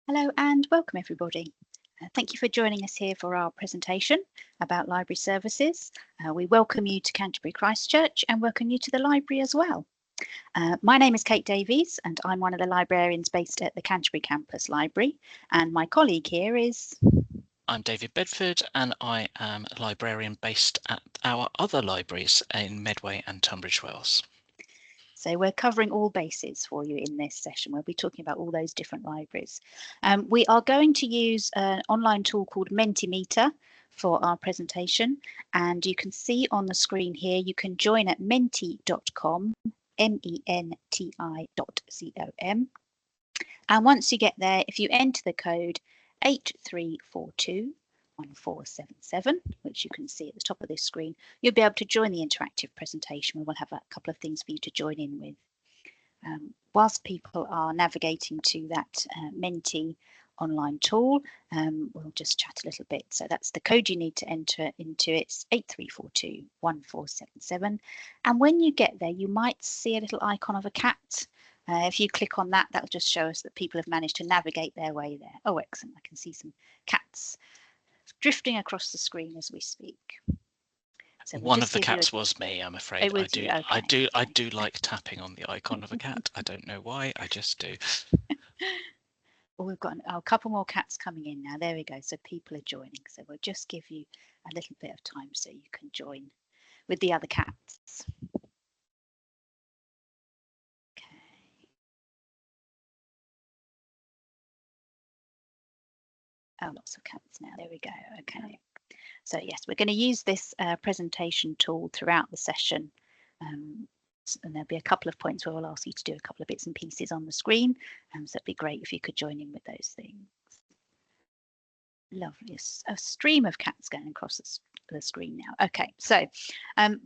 Hello and welcome everybody. Thank you for joining us here for our presentation about library services. We welcome you to Canterbury Christ Church and welcome you to the library as well. My name is Kate Davies and I'm one of the librarians based at the Canterbury Campus Library, and my colleague here is... I'm David Bedford and I am a librarian based at our other libraries in Medway and Tunbridge Wells. So we're covering all bases for you in this session. We'll be talking about all those different libraries. We are going to use an online tool called Mentimeter for our presentation, and you can see on the screen here, you can join at menti.com, menti.com. And once you get there, if you enter the code 8342 1477, which you can see at the top of this screen, you'll be able to join the interactive presentation. We'll have a couple of things for you to join in with. Whilst people are navigating to that Menti online tool, we'll just chat a little bit. So that's the code you need to enter into. It's 8342 1477. And when you get there, you might see a little icon of a cat. If you click on that, that'll just show us that people have managed to navigate their way there. Oh, excellent. I can see some cats drifting across the screen as we speak. So one of the cats was me, I'm afraid. It was you. Okay. I do like tapping on the icon of a cat. I don't know why, I just do. Well, we've got a couple more cats coming in now. There we go. So people are joining. So we'll just give you a little bit of time so you can join with the other cats. Oh, lots of cats now. There we go. Okay. So yes, we're going to use this presentation tool throughout the session. And there'll be a couple of points where we'll ask you to do a couple of bits and pieces on the screen. So it'd be great if you could join in with those things. Lovely. A stream of cats going across the screen now. Okay, so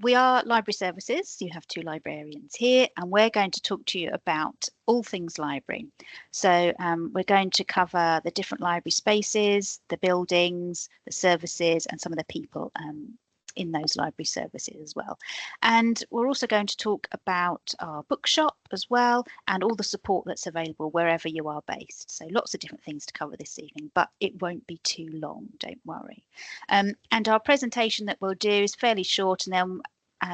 we are library services. You have two librarians here, and we're going to talk to you about all things library. So we're going to cover the different library spaces, the buildings, the services, and some of the people in those library services as well. And we're also going to talk about our bookshop as well, and all the support that's available wherever you are based. So lots of different things to cover this evening, but it won't be too long, don't worry. And our presentation that we'll do is fairly short, and then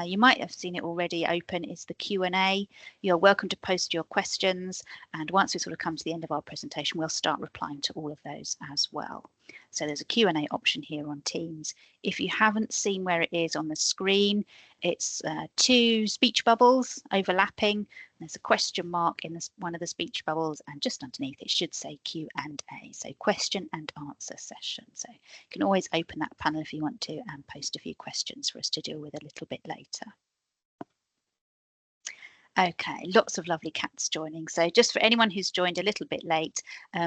you might have seen it already open, is the Q&A. You're welcome to post your questions, and once we sort of come to the end of our presentation, we'll start replying to all of those as well. So there's a Q&A option here on Teams. If you haven't seen where it is on the screen, it's two speech bubbles overlapping. There's a question mark in one of the speech bubbles, and just underneath it should say Q&A, so question and answer session. So you can always open that panel if you want to and post a few questions for us to deal with a little bit later. Okay, lots of lovely cats joining. So just for anyone who's joined a little bit late,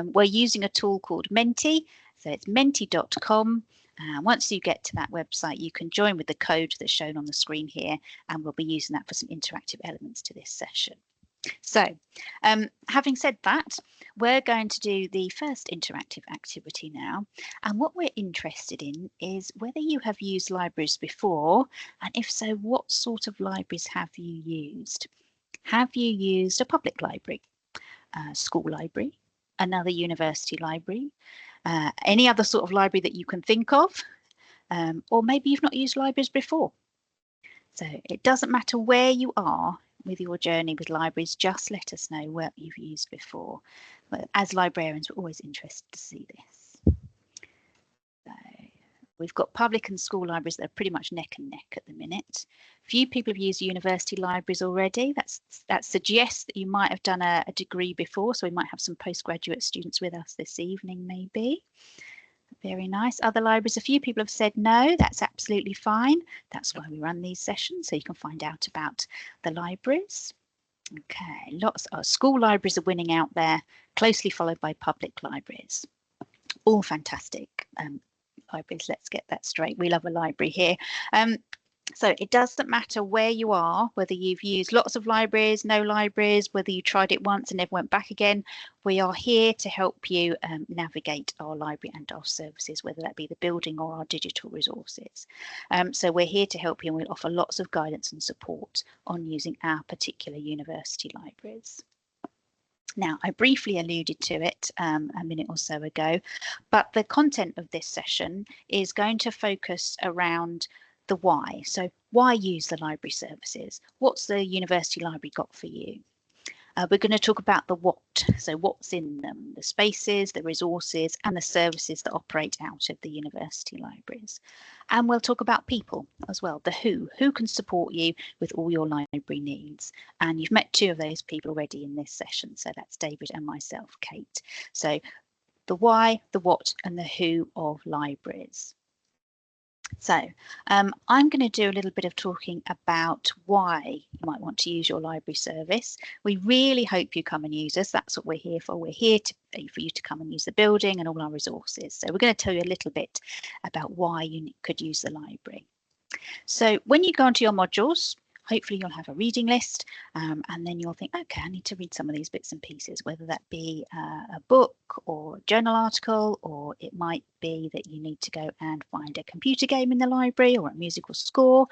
we're using a tool called Menti. So it's menti.com. Once you get to that website, you can join with the code that's shown on the screen here, and we'll be using that for some interactive elements to this session. So having said that, we're going to do the first interactive activity now. And what we're interested in is whether you have used libraries before, and if so, what sort of libraries have you used? Have you used a public library, a school library, another university library, any other sort of library that you can think of, or maybe you've not used libraries before? So it doesn't matter where you are with your journey with libraries, just let us know what you've used before. But as librarians, we're always interested to see this. So we've got public and school libraries that are pretty much neck and neck at the minute. Few people have used university libraries already. That suggests that you might have done a degree before, so we might have some postgraduate students with us this evening maybe. Very nice. Other libraries, a few people have said no, that's absolutely fine. That's why we run these sessions, so you can find out about the libraries. Okay, lots of school libraries are winning out there, closely followed by public libraries. All fantastic libraries, let's get that straight. We love a library here. So it doesn't matter where you are, whether you've used lots of libraries, no libraries, whether you tried it once and never went back again. We are here to help you navigate our library and our services, whether that be the building or our digital resources. So we're here to help you, and we'll offer lots of guidance and support on using our particular university libraries. Now, I briefly alluded to it a minute or so ago, but the content of this session is going to focus around the why. So why use the library services? What's the university library got for you? We're going to talk about the what, so what's in them, the spaces, the resources and the services that operate out of the university libraries. And we'll talk about people as well, the who can support you with all your library needs. And you've met two of those people already in this session, so that's David and myself, Kate. So the why, the what and the who of libraries. So I'm going to do a little bit of talking about why you might want to use your library service. We really hope you come and use us. That's what we're here for. We're here for you to come and use the building and all our resources. So we're going to tell you a little bit about why you could use the library. So when you go onto your modules, hopefully you'll have a reading list and then you'll think, okay, I need to read some of these bits and pieces, whether that be a book or a journal article, or it might be that you need to go and find a computer game in the library or a musical score.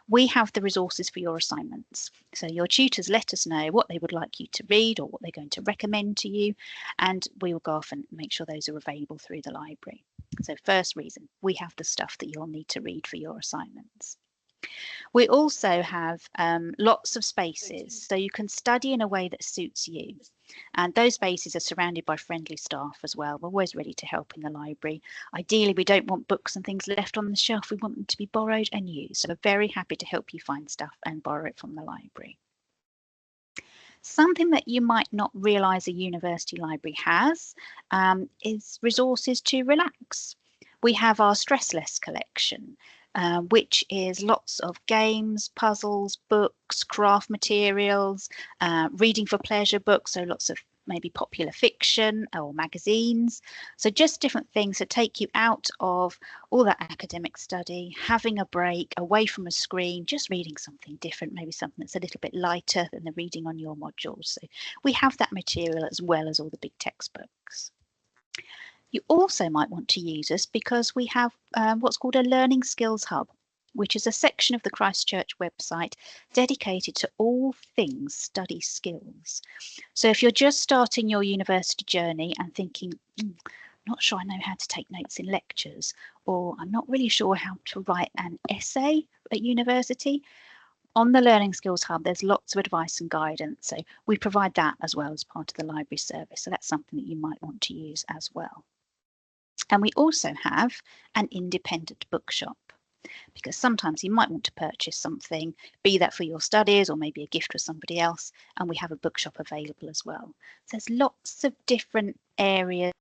We have the resources for your assignments. So your tutors let us know what they would like you to read or what they're going to recommend to you, and we will go off and make sure those are available through the library. So first reason, we have the stuff that you'll need to read for your assignments. We also have lots of spaces, so you can study in a way that suits you. And those spaces are surrounded by friendly staff as well. We're always ready to help in the library. Ideally, we don't want books and things left on the shelf. We want them to be borrowed and used. So we're very happy to help you find stuff and borrow it from the library. Something that you might not realise a university library has is resources to relax. We have our Stress Less collection, which is lots of games, puzzles, books, craft materials, reading for pleasure books, so lots of maybe popular fiction or magazines. So just different things to take you out of all that academic study, having a break away from a screen, just reading something different, maybe something that's a little bit lighter than the reading on your modules. So we have that material as well as all the big textbooks. You also might want to use us because we have what's called a Learning Skills Hub, which is a section of the Christ Church website dedicated to all things study skills. So if you're just starting your university journey and thinking, not sure I know how to take notes in lectures, or I'm not really sure how to write an essay at university, on the Learning Skills Hub, there's lots of advice and guidance. So we provide that as well as part of the library service. So that's something that you might want to use as well. And we also have an independent bookshop, because sometimes you might want to purchase something, be that for your studies or maybe a gift for somebody else, and we have a bookshop available as well. So there's lots of different areas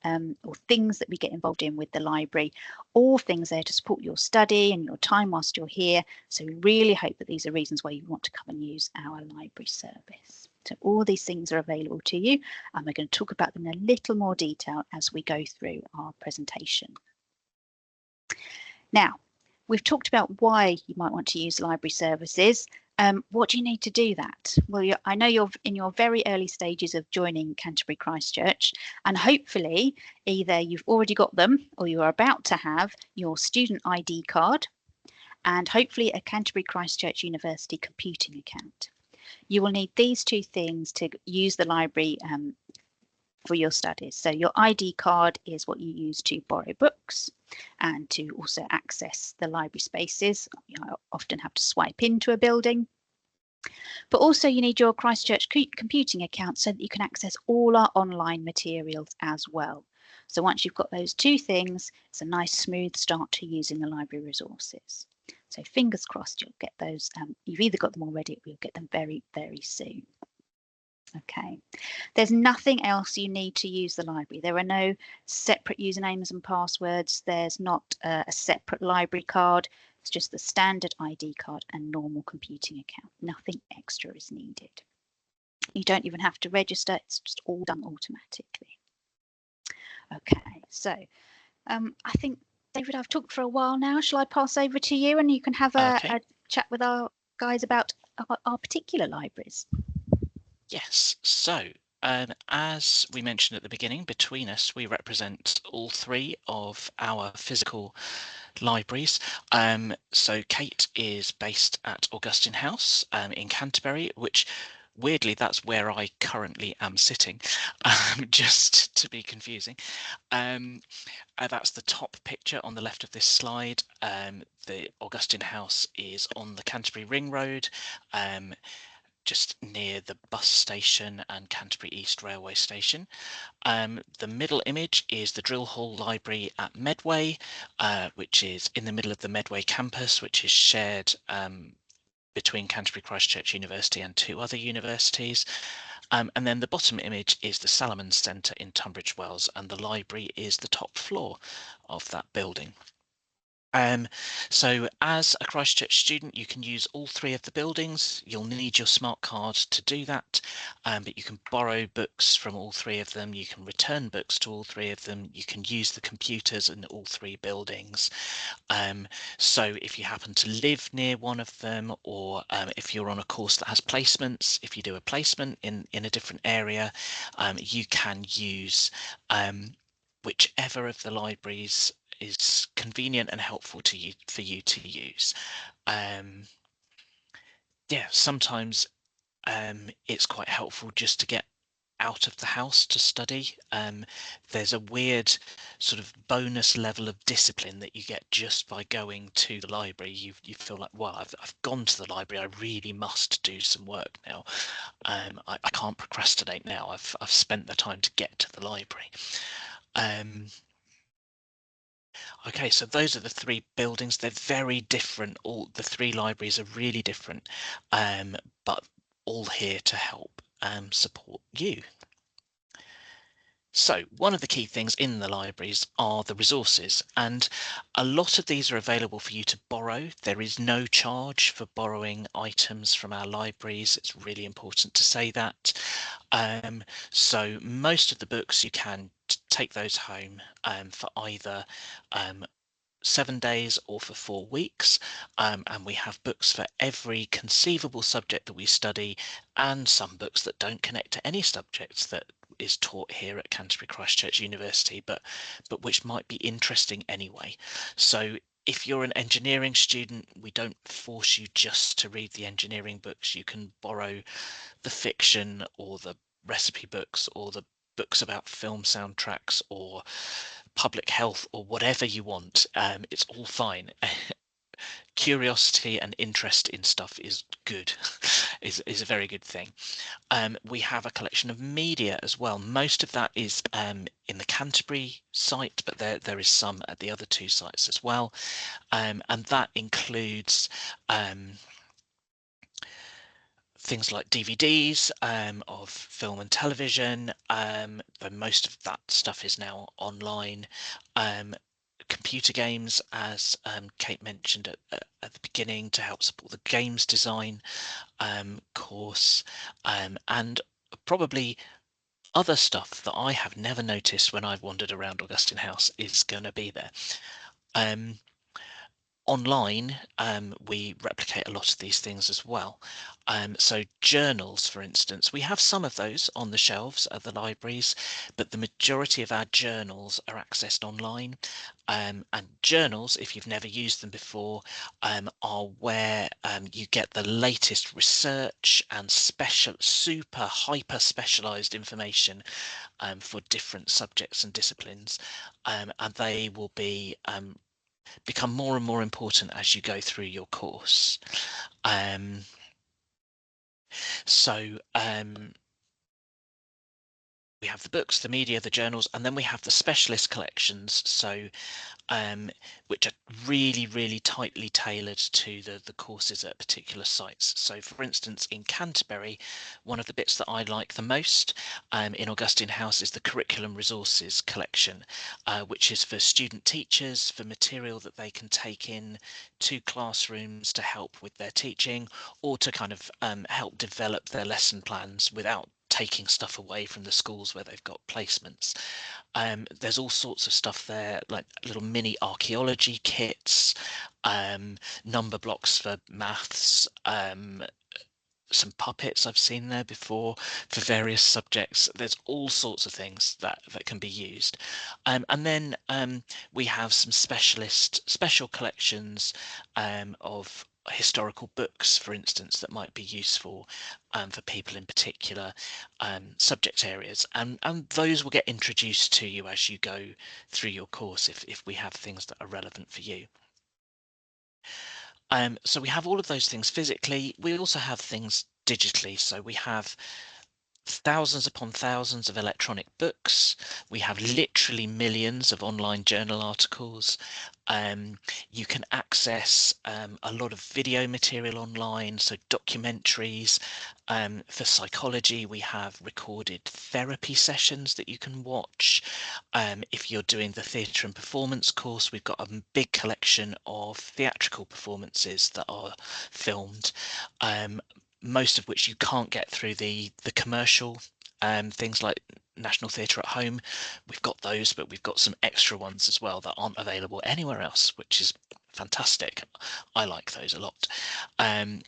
or things that we get involved in with the library, all things there to support your study and your time whilst you're here. So we really hope that these are reasons why you want to come and use our library service. So all these things are available to you, and we're going to talk about them in a little more detail as we go through our presentation. Now, we've talked about why you might want to use library services. What do you need to do that? Well, I know you're in your very early stages of joining Canterbury Christ Church, and hopefully either you've already got them or you're about to have your student ID card, and hopefully a Canterbury Christ Church University computing account. You will need these two things to use the library for your studies. So your ID card is what you use to borrow books and to also access the library spaces. You often have to swipe into a building. But also you need your Christ Church computing account so that you can access all our online materials as well. So once you've got those two things, it's a nice smooth start to using the library resources. So fingers crossed you'll get those. You've either got them already or you'll get them very, very soon. Okay, there's nothing else you need to use the library. There are no separate usernames and passwords. There's not a separate library card. It's just the standard ID card and normal computing account. Nothing extra is needed. You don't even have to register. It's just all done automatically. Okay, so I think, David, I've talked for a while now. Shall I pass over to you and you can have a chat with our guys about our particular libraries? Yes, so as we mentioned at the beginning, between us we represent all three of our physical libraries. So Kate is based at Augustine House in Canterbury, which Weirdly, that's where I currently am sitting, just to be confusing. That's the top picture on the left of this slide. The Augustine House is on the Canterbury Ring Road, just near the bus station and Canterbury East Railway Station. The middle image is the Drill Hall Library at Medway, which is in the middle of the Medway campus, which is shared between Canterbury Christ Church University and 2 other universities. And then the bottom image is the Salomon Centre in Tunbridge Wells, and the library is the top floor of that building. So as a Christ Church student, you can use all 3 of the buildings. You'll need your smart card to do that, but you can borrow books from all 3 of them. You can return books to all 3 of them. You can use the computers in all 3 buildings. So if you happen to live near one of them, or if you're on a course that has placements, if you do a placement in a different area, you can use whichever of the libraries is convenient and helpful to you for you to use. Yeah, sometimes it's quite helpful just to get out of the house to study. There's a weird sort of bonus level of discipline that you get just by going to the library. You feel like, well, I've gone to the library, I really must do some work now. I can't procrastinate now. I've spent the time to get to the library. Okay, so those are the 3 buildings. They're very different. All the 3 libraries are really different, but all here to help support you. So one of the key things in the libraries are the resources, and a lot of these are available for you to borrow. There is no charge for borrowing items from our libraries. It's really important to say that. So most of the books you can take those home for either 7 days or for 4 weeks, and we have books for every conceivable subject that we study, and some books that don't connect to any subjects that is taught here at Canterbury Christ Church University, but which might be interesting anyway. So if you're an engineering student, we don't force you just to read the engineering books. You can borrow the fiction or the recipe books or the books about film soundtracks or public health or whatever you want. It's all fine. Curiosity and interest in stuff is good, is a very good thing. We have a collection of media as well. Most of that is in the Canterbury site, but there is some at the other 2 sites as well. And that includes things like DVDs of film and television, but most of that stuff is now online. Computer games, as Kate mentioned at the beginning, to help support the games design course, and probably other stuff that I have never noticed when I've wandered around Augustine House is going to be there. Online, we replicate a lot of these things as well. So journals, for instance, we have some of those on the shelves at the libraries, but the majority of our journals are accessed online. And journals, if you've never used them before, are where you get the latest research and super hyper specialized information for different subjects and disciplines, and they will be become more and more important as you go through your course. So we have the books, the media, the journals, and then we have the specialist collections, so which are really tightly tailored to the courses at particular sites. So for instance, in Canterbury, one of the bits that I like the most in Augustine House is the curriculum resources collection, which is for student teachers, for material that they can take in to classrooms to help with their teaching, or to kind of help develop their lesson plans without taking stuff away from the schools where they've got placements. There's all sorts of stuff there, like little mini archaeology kits, number blocks for maths, some puppets I've seen there before for various subjects. There's all sorts of things that can be used. And then we have some special collections of historical books, for instance, that might be useful for people in particular subject areas. And those will get introduced to you as you go through your course if we have things that are relevant for you. So we have all of those things physically. We also have things digitally. So we have thousands upon thousands of electronic books. We have literally millions of online journal articles. You can access a lot of video material online, so documentaries. For psychology, we have recorded therapy sessions that you can watch. If you're doing the theatre and performance course, we've got a big collection of theatrical performances that are filmed. Most of which you can't get through the commercial things like National Theatre at Home. We've got those, but we've got some extra ones as well that aren't available anywhere else, which is fantastic. I like those a lot. And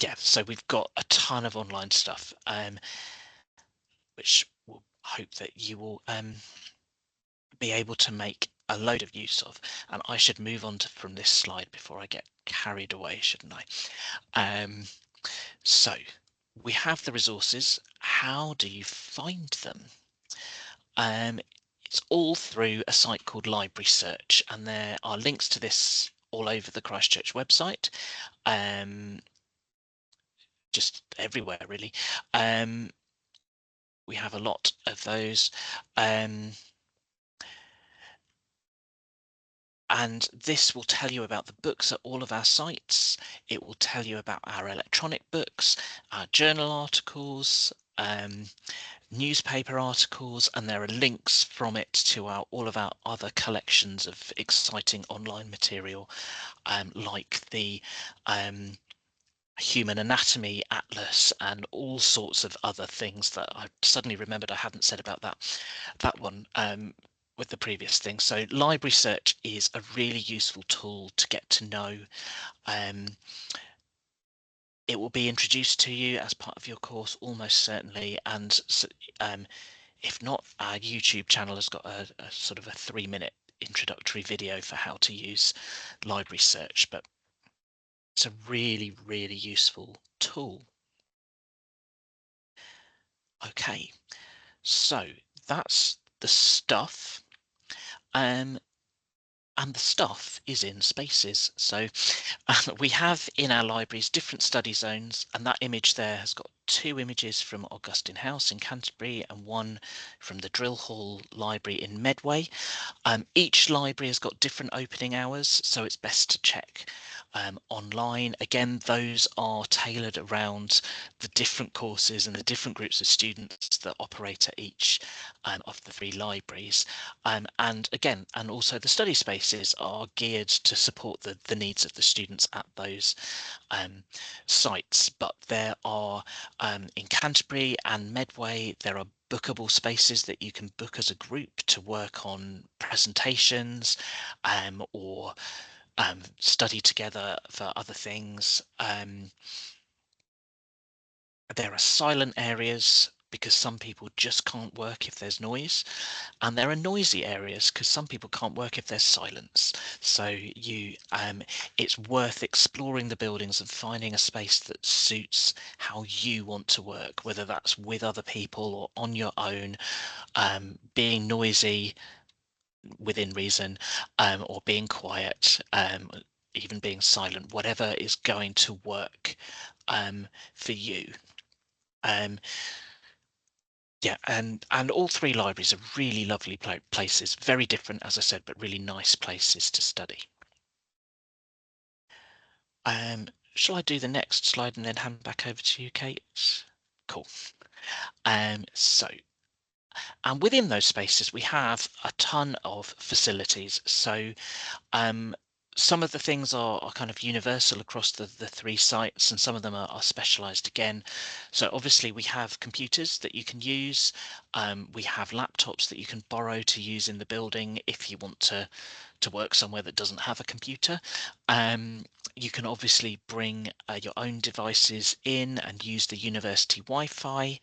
yeah, so we've got a ton of online stuff, which we'll hope that you will be able to make a load of use of. And I should move on from this slide before I get carried away, shouldn't I? So we have the resources. How do you find them? It's all through a site called Library Search, and there are links to this all over the Christ Church website, just everywhere really. We have a lot of those. And this will tell you about the books at all of our sites. It will tell you about our electronic books, our journal articles, newspaper articles, and there are links from it to all of our other collections of exciting online material, like the Human Anatomy Atlas and all sorts of other things that I suddenly remembered I hadn't said about that one with the previous thing. So Library Search is a really useful tool to get to know. It will be introduced to you as part of your course almost certainly, and if not, our YouTube channel has got a sort of a 3-minute introductory video for how to use Library Search, but it's a really, really useful tool. Okay, so that's the stuff. And the stuff is in spaces. So we have in our libraries different study zones, and that image there has got 2 images from Augustine House in Canterbury and 1 from the Drill Hall Library in Medway. Each library has got different opening hours, so it's best to check online. Again, those are tailored around the different courses and the different groups of students that operate at each of the 3 libraries. And again, and also the study spaces are geared to support the needs of the students at those sites. But there are, in Canterbury and Medway, there are bookable spaces that you can book as a group to work on presentations or study together for other things. There are silent areas because some people just can't work if there's noise, and there are noisy areas because some people can't work if there's silence. So it's worth exploring the buildings and finding a space that suits how you want to work, whether that's with other people or on your own, being noisy within reason, or being quiet, even being silent, whatever is going to work for you. Yeah, and all 3 libraries are really lovely places, very different, as I said, but really nice places to study. Shall I do the next slide and then hand back over to you, Kate? Cool. So, and within those spaces, we have a ton of facilities. So some of the things are kind of universal across the 3 sites, and some of them are specialized again. So obviously we have computers that you can use. We have laptops that you can borrow to use in the building if you want to work somewhere that doesn't have a computer. You can obviously bring your own devices in and use the university Wi-Fi.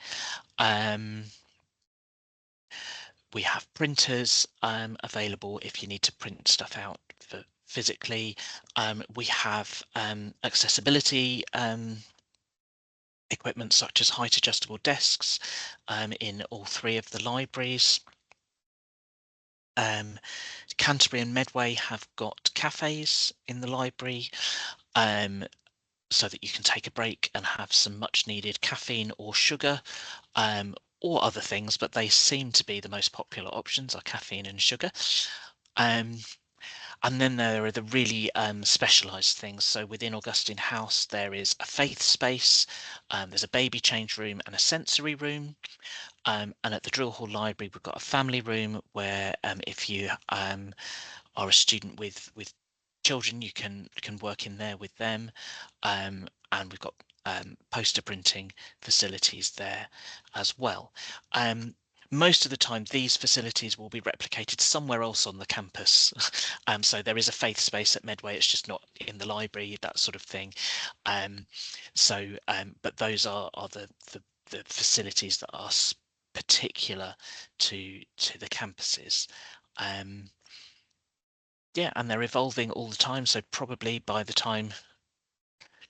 We have printers available if you need to print stuff out physically. We have accessibility equipment such as height adjustable desks in all 3 of the libraries. Canterbury and Medway have got cafes in the library, so that you can take a break and have some much needed caffeine or sugar, or other things, but they seem to be the most popular options are caffeine and sugar. And then there are the really specialised things. So within Augustine House, there is a faith space, there's a baby change room and a sensory room. And at the Drill Hall Library, we've got a family room where if you are a student with children, you can work in there with them. And we've got poster printing facilities there as well. Most of the time, these facilities will be replicated somewhere else on the campus. So there is a faith space at Medway, it's just not in the library, that sort of thing. But those are the facilities that are particular to the campuses. Yeah, and they're evolving all the time. So probably by the time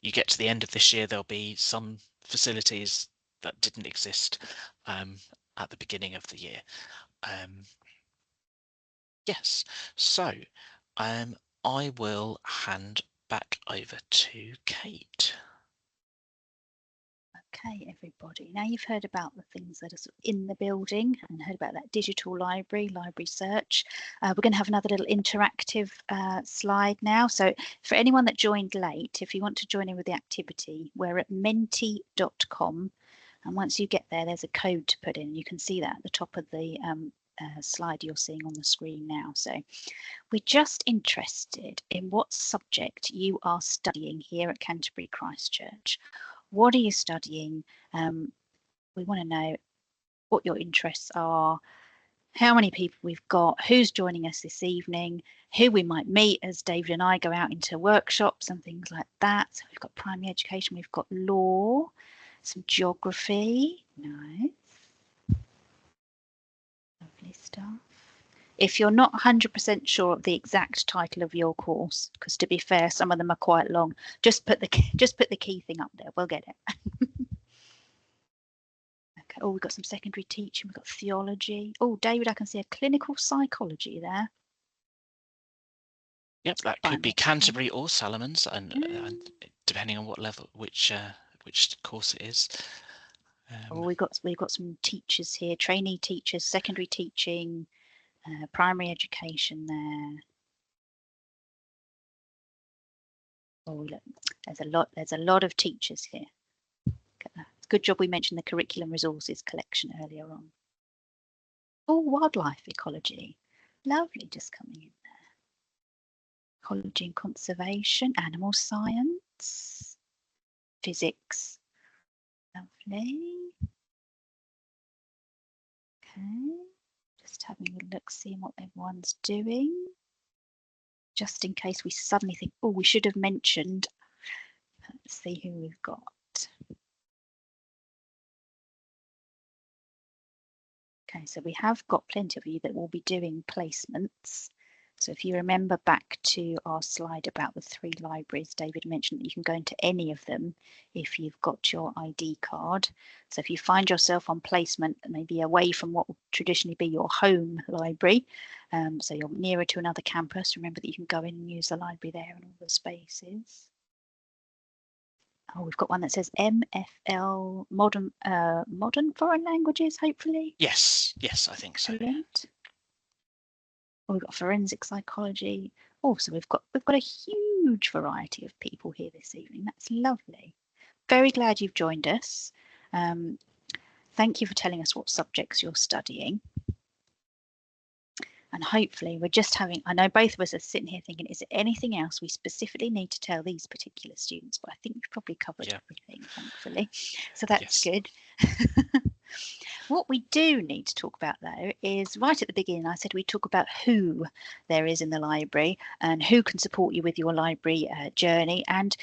you get to the end of this year, there'll be some facilities that didn't exist at the beginning of the year. Yes, so I will hand back over to Kate. Okay, everybody. Now you've heard about the things that are sort of in the building and heard about that digital library search. We're going to have another little interactive slide now. So for anyone that joined late, if you want to join in with the activity, we're at menti.com. And once you get there, there's a code to put in. You can see that at the top of the slide you're seeing on the screen now. So we're just interested in what subject you are studying here at Canterbury Christ Church. What are you studying? We want to know what your interests are, how many people we've got, who's joining us this evening, who we might meet as David and I go out into workshops and things like that. So we've got primary education, we've got law, some geography. Nice. Lovely stuff. If you're not 100% sure of the exact title of your course, because to be fair, some of them are quite long, just put the key thing up there. We'll get it. Okay. Oh, we've got some secondary teaching. We've got theology. Oh, David, I can see a clinical psychology there. Yep, that could be Canterbury or Salomons, and depending on what level, which course it is. Oh, we've got some teachers here, trainee teachers, secondary teaching. Primary education there. Oh, look, there's a lot of teachers here. Good job we mentioned the curriculum resources collection earlier on. Oh, wildlife ecology. Lovely, just coming in there. Ecology and conservation, animal science, physics. Lovely. Okay. Just having a look, seeing what everyone's doing. Just in case we suddenly think, oh, we should have mentioned. Let's see who we've got. Okay, so we have got plenty of you that will be doing placements. So if you remember back to our slide about the 3 libraries, David mentioned that you can go into any of them if you've got your ID card. So if you find yourself on placement, maybe away from what would traditionally be your home library, so you're nearer to another campus, remember that you can go in and use the library there and all the spaces. Oh, we've got one that says MFL, modern foreign languages, hopefully. Yes, I think so. Excellent. Oh, we've got forensic psychology. Also, we've got a huge variety of people here this evening. That's lovely. Very glad you've joined us. Thank you for telling us what subjects you're studying. And hopefully we're just having, I know both of us are sitting here thinking, is there anything else we specifically need to tell these particular students? But I think we've probably covered everything, thankfully. So that's good. What we do need to talk about, though, is right at the beginning, I said we talk about who there is in the library and who can support you with your library journey. And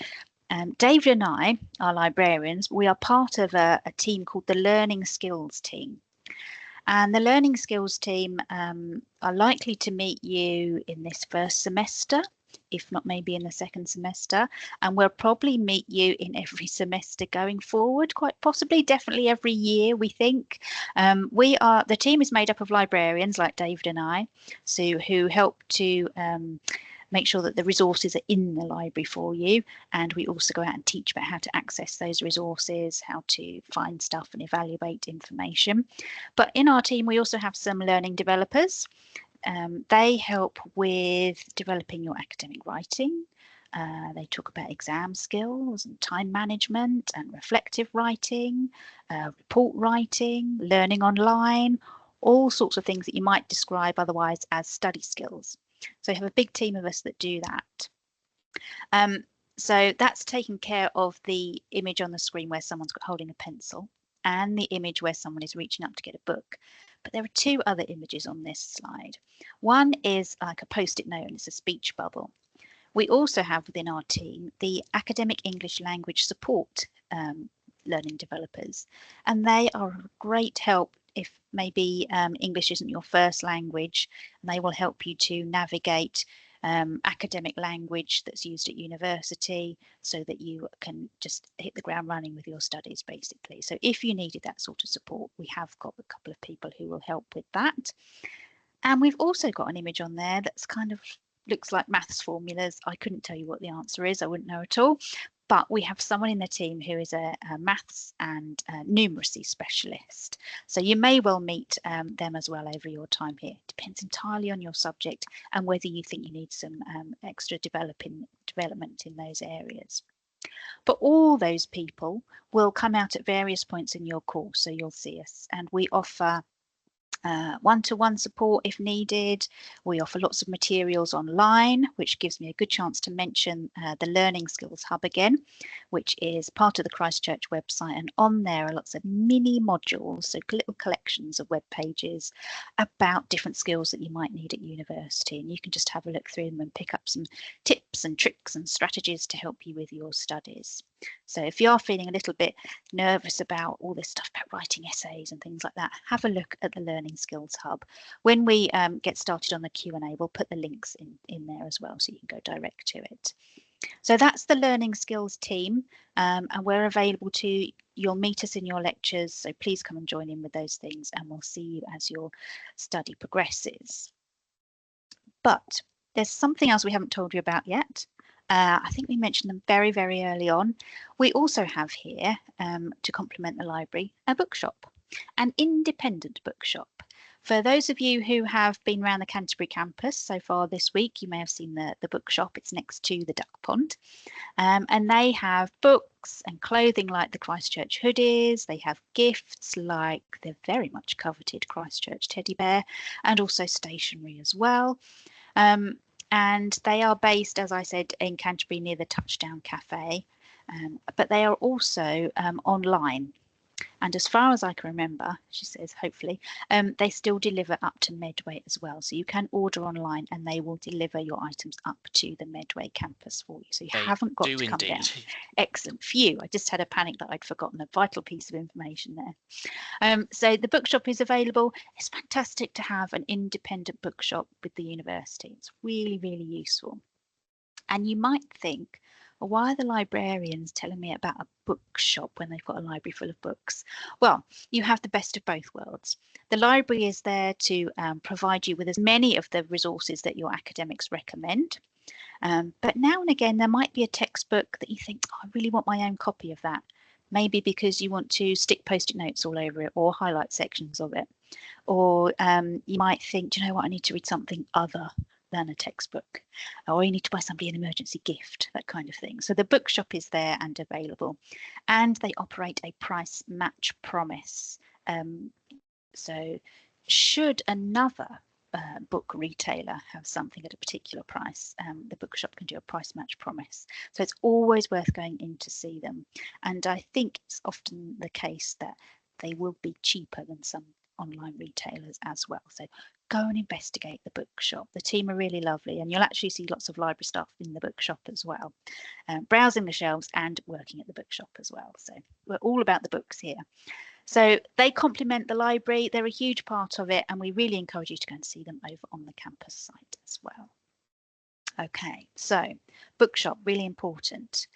David and I, our librarians, we are part of a team called the Learning Skills team. And the Learning Skills team are likely to meet you in this first semester, if not maybe in the second semester. And we'll probably meet you in every semester going forward, quite possibly, definitely every year, we think. The team is made up of librarians like David and I, so who help to make sure that the resources are in the library for you. And we also go out and teach about how to access those resources, how to find stuff and evaluate information. But in our team, we also have some learning developers. They help with developing your academic writing. They talk about exam skills and time management and reflective writing, report writing, learning online, all sorts of things that you might describe otherwise as study skills. So you have a big team of us that do that. So that's taking care of the image on the screen where someone's holding a pencil and the image where someone is reaching up to get a book. But there are two other images on this slide. One is like a post-it note and it's a speech bubble. We also have within our team the academic English language support learning developers, and they are a great help if maybe English isn't your first language, and they will help you to navigate academic language that's used at university so that you can just hit the ground running with your studies, basically. So if you needed that sort of support, we have got a couple of people who will help with that. And we've also got an image on there that's kind of looks like maths formulas. I couldn't tell you what the answer is, I wouldn't know at all. But we have someone in the team who is a maths and numeracy specialist. So you may well meet them as well over your time here. Depends entirely on your subject and whether you think you need some extra development in those areas. But all those people will come out at various points in your course, so you'll see us. And we offer one-to-one support if needed. We offer lots of materials online, which gives me a good chance to mention the Learning Skills Hub again, which is part of the Christ Church website. And on there are lots of mini modules, so little collections of web pages about different skills that you might need at university. And you can just have a look through them and pick up some tips and tricks and strategies to help you with your studies. So if you are feeling a little bit nervous about all this stuff about writing essays and things like that, have a look at the Learning Skills Hub. When we get started on the Q&A, we'll put the links in there as well, so you can go direct to it. So that's the Learning Skills team, and we're available to, you'll meet us in your lectures, so please come and join in with those things, and we'll see you as your study progresses. But there's something else we haven't told you about yet. I think we mentioned them very, very early on. We also have here, to complement the library, a bookshop, an independent bookshop. For those of you who have been around the Canterbury campus so far this week, you may have seen the bookshop. It's next to the duck pond. And they have books and clothing like the Christ Church hoodies. They have gifts like the very much coveted Christ Church teddy bear, and also stationery as well. And they are based, as I said, in Canterbury near the Touchdown Cafe, but they are also online. And as far as I can remember, she says, hopefully, they still deliver up to Medway as well. So you can order online and they will deliver your items up to the Medway campus for you. So you haven't got to come down. Excellent. Phew, I just had a panic that I'd forgotten a vital piece of information there. So the bookshop is available. It's fantastic to have an independent bookshop with the university. It's really, really useful. And you might think, well, why are the librarians telling me about a bookshop when they've got a library full of books? Well, you have the best of both worlds. The library is there to provide you with as many of the resources that your academics recommend. But now and again, there might be a textbook that you think, oh, I really want my own copy of that. Maybe because you want to stick post-it notes all over it or highlight sections of it. Or you might think, do you know what, I need to read something other than a textbook, or you need to buy somebody an emergency gift, that kind of thing. So the bookshop is there and available, and they operate a price match promise. So should another book retailer have something at a particular price, the bookshop can do a price match promise. So it's always worth going in to see them. And I think it's often the case that they will be cheaper than some online retailers as well. So go and investigate the bookshop. The team are really lovely, and you'll actually see lots of library stuff in the bookshop as well, browsing the shelves and working at the bookshop as well. So we're all about the books here. So they complement the library. They're a huge part of it, and we really encourage you to go and see them over on the campus site as well. Okay, so bookshop, really important.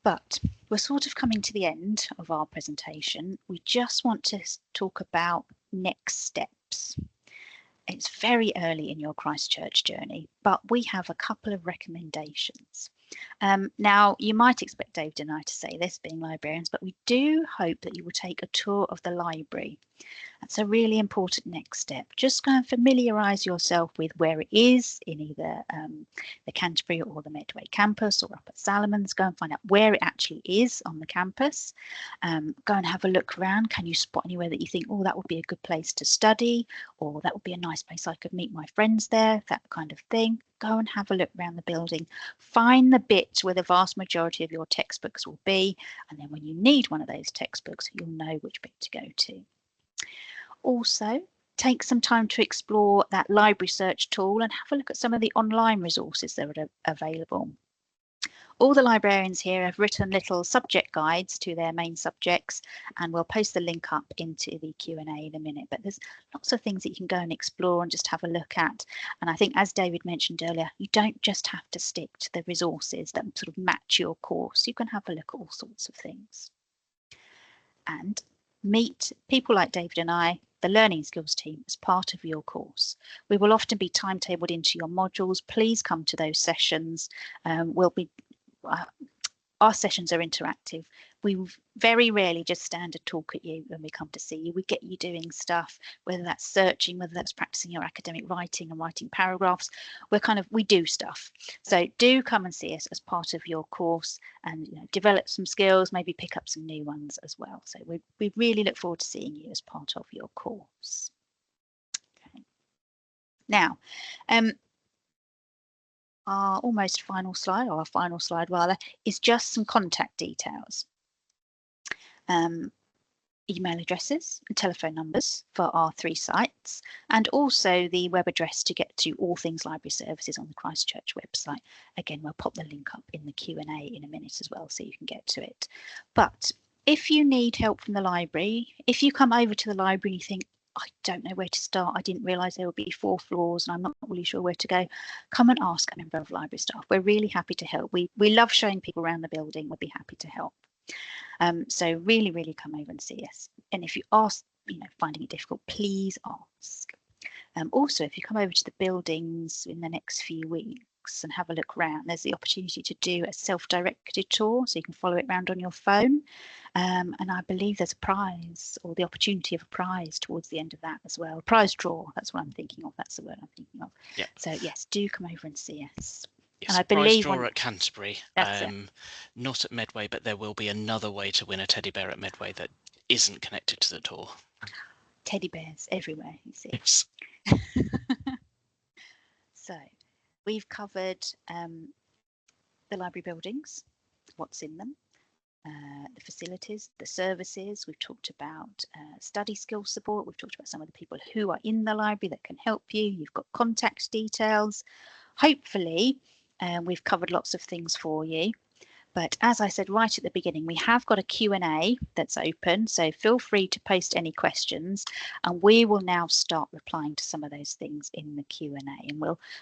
But we're sort of coming to the end of our presentation. We just want to talk about next steps. It's very early in your Christ Church journey, but we have a couple of recommendations. Now, you might expect David and I to say this, being librarians, but we do hope that you will take a tour of the library. That's a really important next step. Just go and familiarise yourself with where it is in either the Canterbury or the Medway campus, or up at Salomons. Go and find out where it actually is on the campus. Go and have a look around. Can you spot anywhere that you think, oh, that would be a good place to study, or that would be a nice place I could meet my friends there, that kind of thing. Go and have a look around the building. Find the bit where the vast majority of your textbooks will be, and then when you need one of those textbooks, you'll know which bit to go to. Also, take some time to explore that library search tool and have a look at some of the online resources that are available. All the librarians here have written little subject guides to their main subjects, and we'll post the link up into the Q&A in a minute. But there's lots of things that you can go and explore and just have a look at. And I think, as David mentioned earlier, you don't just have to stick to the resources that sort of match your course. You can have a look at all sorts of things. And meet people like David and I, the Learning Skills team, as part of your course. We will often be timetabled into your modules. Please come to those sessions. Our sessions are interactive. We very rarely just stand and talk at you when we come to see you. We get you doing stuff, whether that's searching, whether that's practicing your academic writing and writing paragraphs. We do stuff. So do come and see us as part of your course, and develop some skills, maybe pick up some new ones as well. So we really look forward to seeing you as part of your course. Okay. Now, our almost final slide, or our final slide rather, is just some contact details. Email addresses and telephone numbers for our 3 sites, and also the web address to get to all things library services on the Christ Church website. Again, we'll pop the link up in the Q&A in a minute as well, so you can get to it. But if you need help from the library, if you come over to the library and you think, I don't know where to start, I didn't realise there would be 4 floors and I'm not really sure where to go, come and ask a member of library staff. We're really happy to help. We love showing people around the building. We'd be happy to help. So really come over and see us. And if you are finding it difficult, please ask. Also, if you come over to the buildings in the next few weeks and have a look around, there's the opportunity to do a self-directed tour, so you can follow it around on your phone. And I believe there's a prize, or the opportunity of a prize towards the end of that as well. Prize draw, that's what I'm thinking of. That's the word I'm thinking of. Yep. So yes, do come over and see us. Yes, and I believe prize draw at Canterbury, not at Medway, but there will be another way to win a teddy bear at Medway that isn't connected to the tour. Teddy bears everywhere, you see. Yes. So we've covered the library buildings, what's in them, the facilities, the services. We've talked about study skill support. We've talked about some of the people who are in the library that can help you. You've got contact details. Hopefully, we've covered lots of things for you. But as I said right at the beginning, we have got a Q&A that's open, so feel free to post any questions, and we will now start replying to some of those things in the Q&A, and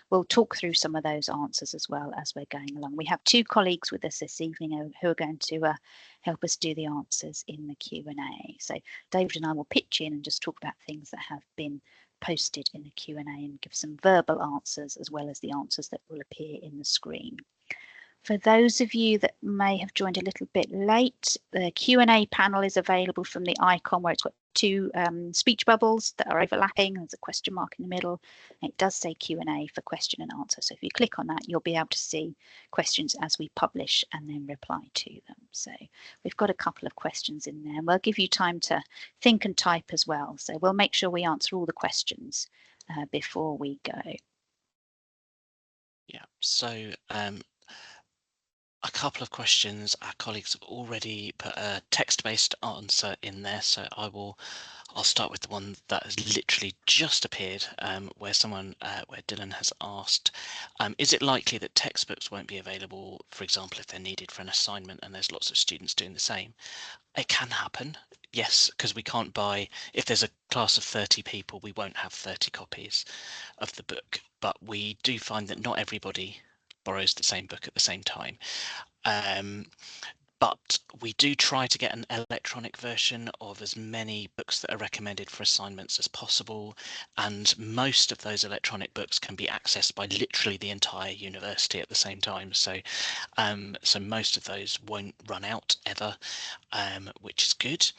we'll talk through some of those answers as well as we're going along. We have 2 colleagues with us this evening who are going to help us do the answers in the Q&A. So David and I will pitch in and just talk about things that have been posted in the Q&A and give some verbal answers as well as the answers that will appear in the screen. For those of you that may have joined a little bit late, the Q&A panel is available from the icon where it's got 2 speech bubbles that are overlapping. There's a question mark in the middle. And it does say Q&A for question and answer. So if you click on that, you'll be able to see questions as we publish and then reply to them. So we've got a couple of questions in there, and we'll give you time to think and type as well. So we'll make sure we answer all the questions before we go. Yeah, so a couple of questions. Our colleagues have already put a text-based answer in there, so I'll start with the one that has literally just appeared, where Dylan has asked, is it likely that textbooks won't be available, for example, if they're needed for an assignment and there's lots of students doing the same? It can happen, yes, because we can't buy, if there's a class of 30 people, we won't have 30 copies of the book, but we do find that not everybody borrows the same book at the same time. But we do try to get an electronic version of as many books that are recommended for assignments as possible, and most of those electronic books can be accessed by literally the entire university at the same time. So most of those won't run out ever, which is good.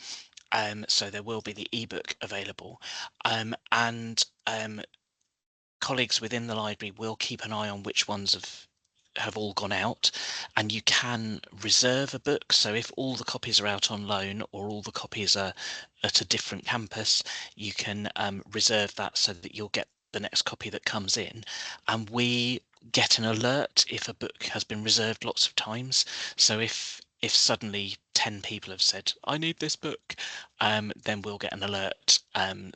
So there will be the ebook available, and colleagues within the library will keep an eye on which ones have all gone out, and you can reserve a book. So if all the copies are out on loan or all the copies are at a different campus, you can reserve that so that you'll get the next copy that comes in, and we get an alert if a book has been reserved lots of times. So if suddenly 10 people have said I need this book, then we'll get an alert,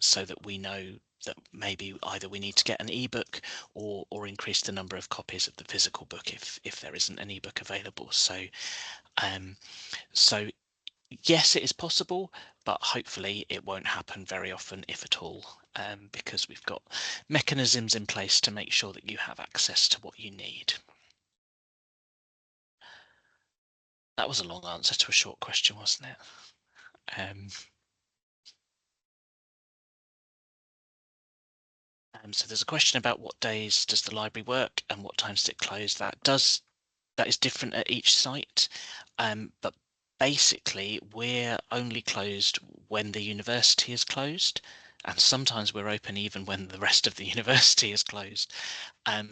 so that we know that maybe either we need to get an ebook or increase the number of copies of the physical book if there isn't an ebook available. So so yes, it is possible, but hopefully it won't happen very often, if at all, because we've got mechanisms in place to make sure that you have access to what you need. That was a long answer to a short question, wasn't it? So there's a question about what days does the library work and what times does it close. That is different at each site, but basically we're only closed when the university is closed, and sometimes we're open even when the rest of the university is closed.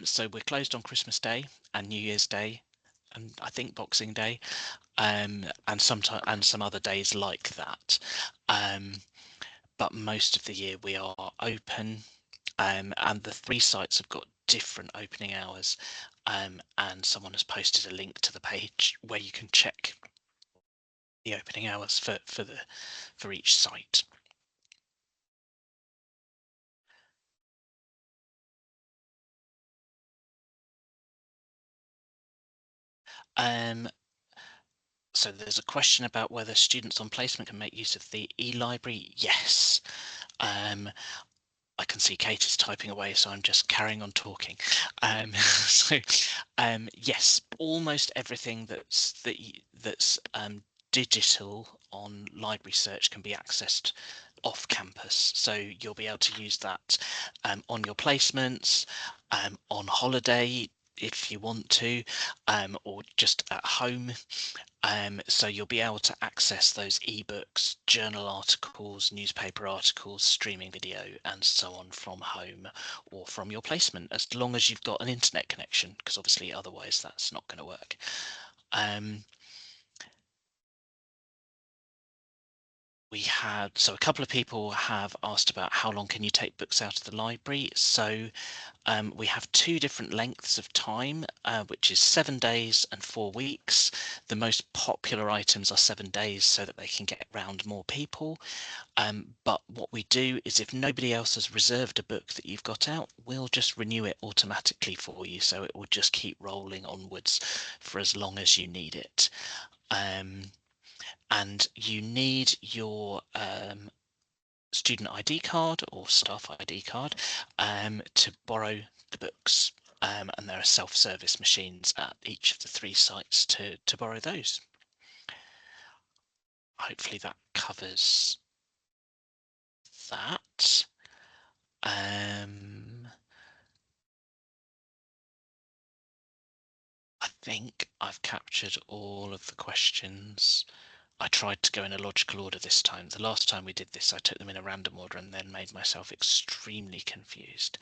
So we're closed on Christmas Day and New Year's Day, and I think Boxing Day, and some other days like that. But most of the year we are open. And the 3 sites have got different opening hours, and someone has posted a link to the page where you can check the opening hours for each site. So there's a question about whether students on placement can make use of the e-library. Yes. I can see Kate is typing away, so I'm just carrying on talking. Yes, almost everything that's digital on Library Search can be accessed off campus. So you'll be able to use that on your placements, on holiday if you want to, or just at home. So you'll be able to access those ebooks, journal articles, newspaper articles, streaming video, and so on from home or from your placement, as long as you've got an internet connection, because obviously otherwise that's not going to work. So a couple of people have asked about how long can you take books out of the library. So we have 2 different lengths of time, which is 7 days and 4 weeks. The most popular items are 7 days so that they can get round more people. But what we do is if nobody else has reserved a book that you've got out, we'll just renew it automatically for you. So it will just keep rolling onwards for as long as you need it. And you need your student ID card or staff ID card to borrow the books, and there are self-service machines at each of the 3 sites to borrow those. Hopefully that covers that. I think I've captured all of the questions. I tried to go in a logical order this time. The last time we did this, I took them in a random order and then made myself extremely confused,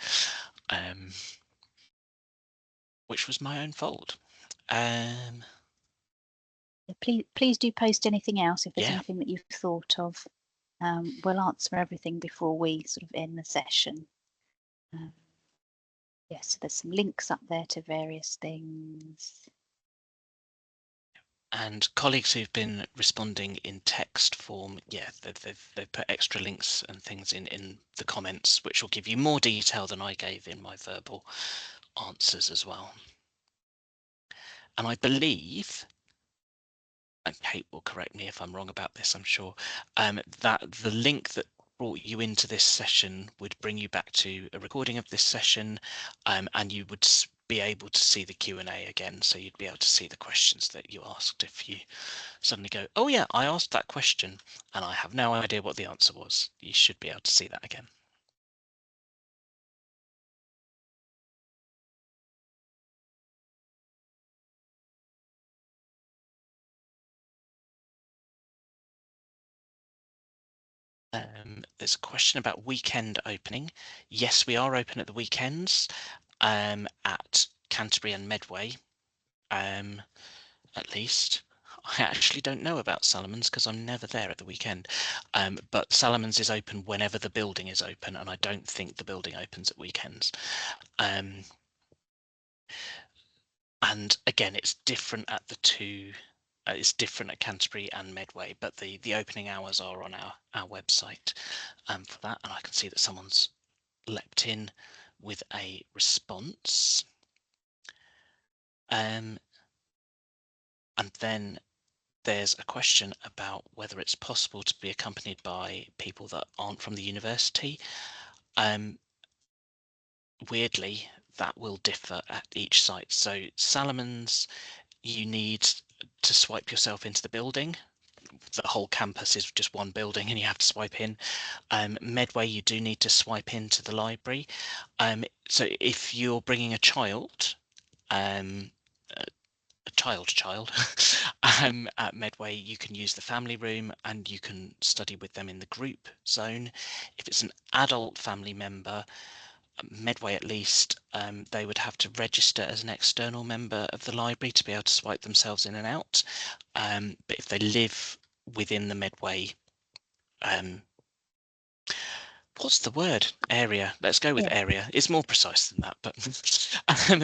which was my own fault. Please do post anything else if there's Yeah. anything that you've thought of. We'll answer everything before we sort of end the session. Yes, so there's some links up there to various things. And colleagues who've been responding in text form, yeah, they've put extra links and things in the comments, which will give you more detail than I gave in my verbal answers as well. And I believe, and Kate will correct me if I'm wrong about this, I'm sure, that the link that brought you into this session would bring you back to a recording of this session, and you would be able to see the Q&A again, so you'd be able to see the questions that you asked. If you suddenly go, oh yeah, I asked that question and I have no idea what the answer was, you should be able to see that again. There's a question about weekend opening. Yes, we are open at the weekends, at Canterbury and Medway, at least. I actually don't know about Salomons because I'm never there at the weekend. But Salomons is open whenever the building is open, and I don't think the building opens at weekends. And again, it's different at the two. It's different at Canterbury and Medway, but the opening hours are on our website for that. And I can see that someone's leapt in with a response. And then there's a question about whether it's possible to be accompanied by people that aren't from the university. Weirdly, that will differ at each site. So Salomons, you need to swipe yourself into the building. The whole campus is just one building and you have to swipe in. Medway, you do need to swipe into the library. So if you're bringing a child, a child at Medway, you can use the family room and you can study with them in the group zone. If it's an adult family member, Medway at least, they would have to register as an external member of the library to be able to swipe themselves in and out. But if they live within the Medway, what's the word? Area. Let's go with area. It's more precise than that, but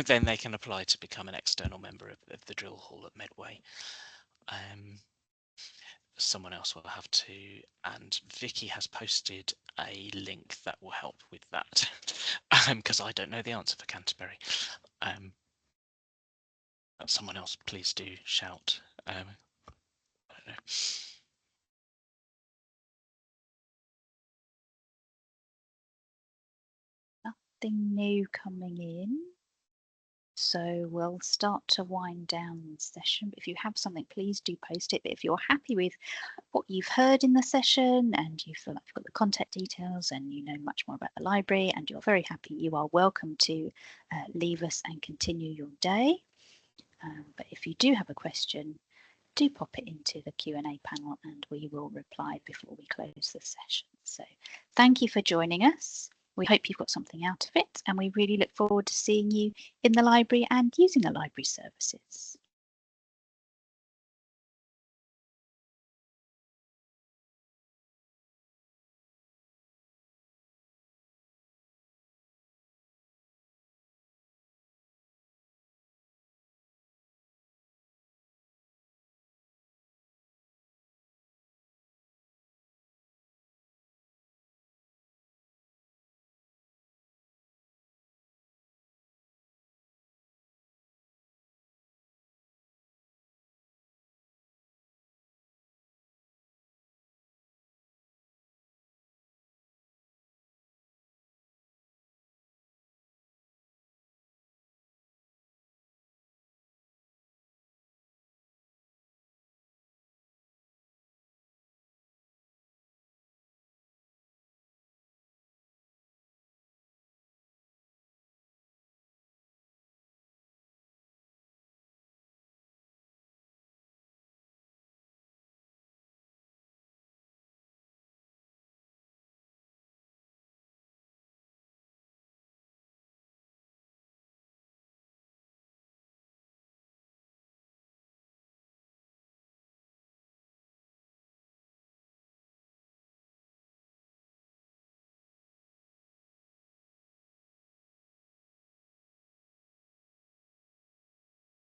then they can apply to become an external member of the drill hall at Medway. Someone else will have to, and Vicky has posted a link that will help with that, because I don't know the answer for Canterbury. Someone else, please do shout. I don't know. Nothing new coming in. So we'll start to wind down the session. If you have something, please do post it. But if you're happy with what you've heard in the session and you feel like you've got the contact details and you know much more about the library and you're very happy, you are welcome to leave us and continue your day. But if you do have a question, do pop it into the Q&A panel and we will reply before we close the session. So thank you for joining us. We hope you've got something out of it and we really look forward to seeing you in the library and using the library services.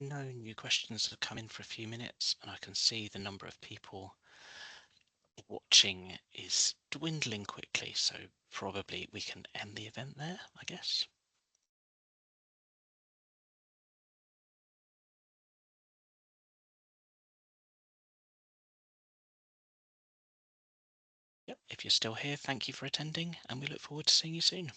No new questions have come in for a few minutes, and I can see the number of people watching is dwindling quickly, so probably we can end the event there, I guess. Yep, if you're still here, thank you for attending, and we look forward to seeing you soon.